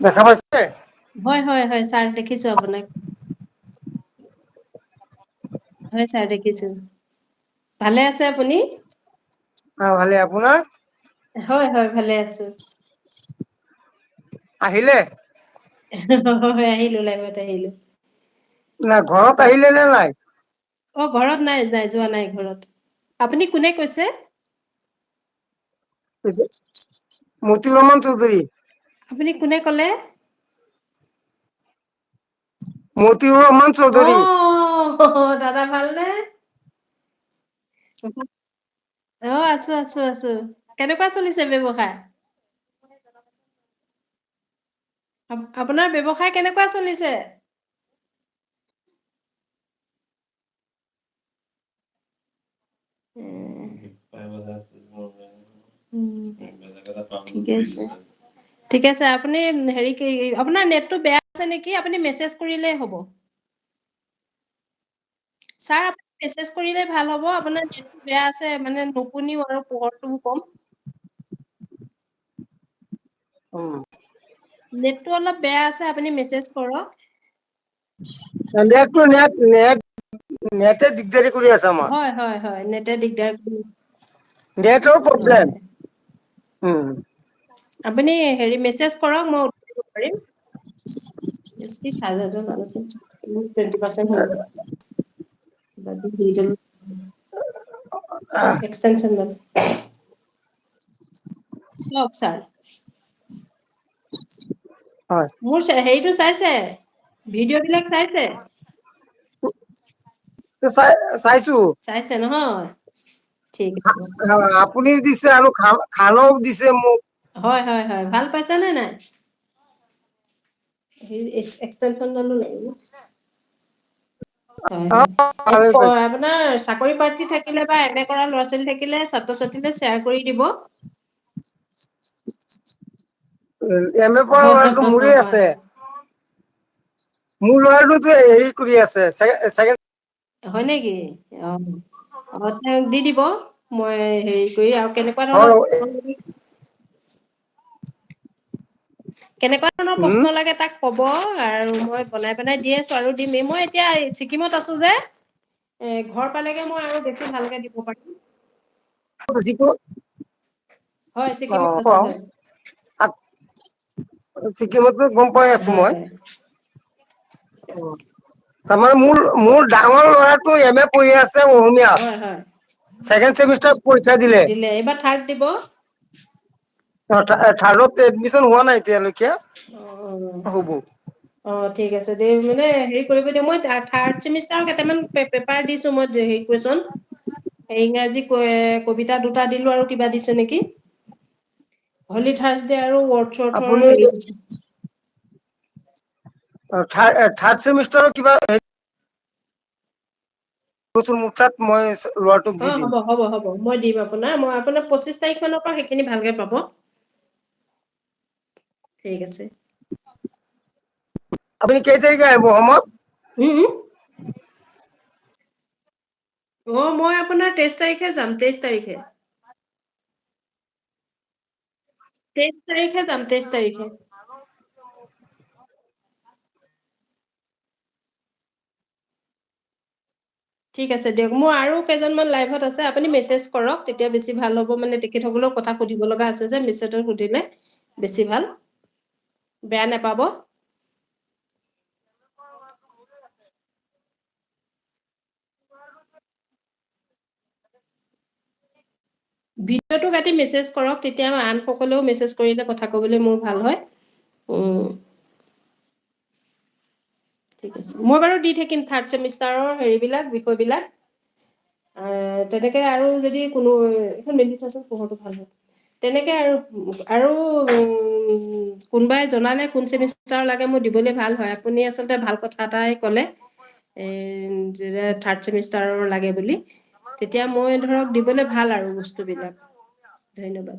দেখা পাইছে? হয় হয় হয় ছাৰ দেখিছো আপোনাক। হয় ছাৰ দেখিছো। ভালে আছে আপুনি? অ ভালে। আপোনাৰ? হয় হয় ভালে আছো। আহিলে? হয় আহিলো লাইভত আহিলো। না ঘৰত আহিলে নে নাই? অ ঘৰত নাই নাই যোৱা নাই ঘৰত। আপুনি কোনে কৈছে? মতিউৰ ৰহমান চৌধুৰী। আপুনি কোনে ক'লে? মতিউৰ ৰহমান চৌধুৰী। অ দাদা ভালনে? অ আছো আছো আছো। কেনেকুৱা চলিছে ব্যৱসায়? আপোনাৰ ব্যৱসায় কেনেকুৱা চলিছে? ঠিকে আছে। ঠিক আছে আপুনি হেৰি কি আপোনাৰ নেটটো বেয়া আছে নেকি? আপুনি মেছেজ কৰিলেই হ'ব। ছাৰ আপুনি মেছেজ কৰিলে ভাল হ'ব। আপোনাৰ নেটটো বেয়া আছে মানে নুশুনিও আৰু পোহৰটোও কম। উম। নেটটো অলপ বেয়া আছে আপুনি মেছেজ কৰক। নেটে দিগদাৰি কৰি আছে আমাৰ। হয় হয় হয় নেটে দিগদাৰ নেটৰ হয় প্ৰব্লেম। হয় উম। আপুনি হেৰি মেছেজ কৰক মই উত্তৰ দিব পাৰিম। চাৰ্জাৰডাল এক্সটেনশনডাল। কওক ছাৰ। হয়। মোৰ হেৰিটো চাইছে? ভিডিঅ' বিলাক চাইছে? চাইছো। চাইছে নহয়? ঠিক আছে। আপুনি দিছে আৰু খানাও দিছে মোক। হয় হয় হয়। ভাল পাইছে নে নাই? এক্সটেনচনডালো লাগিব। হয় অ হয়। ভালে পাইছো। আপোনাৰ চাকৰি প্ৰাৰ্থী থাকিলে বা এম এ কৰা ল'ৰা ছোৱালী থাকিলে ছাত্ৰ ছাত্ৰীলৈ শ্বেয়াৰ কৰি দিব। এম এ পঢ়া হয় ল'ৰাটো মোৰে হয় আছে। মোৰ ল'ৰাটোতো হেৰি কৰি আছে ছেকেণ্ড হয় নেকি? অ অ তেওঁক দি দিব। মই হেৰি কৰি আৰু কেনেকুৱা ধৰণৰ হয় কেনেকুৱা ধৰণৰ উম প্ৰশ্ন লাগে তাক ক'ব আৰু মই বনাই বনাই দি আছো আৰু দিমেই। মই এতিয়া ছিকিমত আছো যে। ঘৰ পালেগে মই আৰু বেছি ভালকে দিব পাৰিম। হয় ছিকিমত আছো হয়। ছিকিমতো গম পাই আছো হয় মই। হয় তাৰমানে মোৰ ডাঙৰ ল'ৰাটো এম এ পঢ়ি আছে হয় হয় অসমীয়াত। ছেকেণ্ড চেমিষ্টাৰ পৰীক্ষা দিলে। এইবাৰ থাৰ্ড দিব। থাৰ্ডত এডমিশন হোৱা নাই এতিয়ালৈকে। অ হ'ব। অ ঠিক আছে দেই মানে হেৰি কৰিব দিয় মই থাৰ্ড চেমিষ্টাৰ কেইটামান পেপাৰ দিছো মই হেৰি কুৱেশ্যন ইংৰাজী কবিতা দুটা দিলো আৰু কিবা দিছো নেকি হলি থাৰ্ছডে আৰু ৱৰ্ডছৰ আপুনি হেৰি দিছো থাৰ্ড চেমিষ্টাৰৰ কিবা মোৰ তাত মই ল'ৰাটোক অ দি দিম। হ'ব হ'ব হ'ব মই দিম মই আপোনাৰ 25 তাৰিখ মানৰ পৰা সেইখিনি ভালকে পাব ঠিক আছে আপুনি কেই তাৰিখে আহিব অসমত উম অ মই আপোনাৰ 23 তাৰিখে যাম 23 তাৰিখে 23 তাৰিখে যাম 23 তাৰিখে ঠিক আছে দিয়ক মোৰ আৰু কেইজনমান লাইভত আছে আপুনি মেছেজ কৰক তেতিয়া বেছি ভাল হ'ব মানে তেখেতসকলেও কথা সুধিব লগা আছে যে মেছেজত সুধিলে বেছি ভাল বেয়া নাপাব ভিডিঅ'টো কাটি মেছেজ কৰক তেতিয়া আনসকলেও মেছেজ কৰিলে কথা ক'বলৈ মোৰ ভাল হয় ঠিক আছে মই বাৰু দি থাকিম থাৰ্ড চেমিষ্টাৰৰ হেৰিবিলাক বিষয়বিলাক তেনেকে আৰু যদি কোনো এখন মেলি থোৱাচোন পোহৰটো ভাল হয় তেনেকে আৰু কোনোবাই জনালে কোন চেমিষ্টাৰ লাগে মোৰ দিবলৈ ভাল হয় আপুনি আচলতে ভাল কথা এটাই ক'লে যে থাৰ্ড চেমিষ্টাৰৰ লাগে বুলি তেতিয়া মই ধৰক দিবলৈ ভাল আৰু বস্তুবিলাক ধন্যবাদ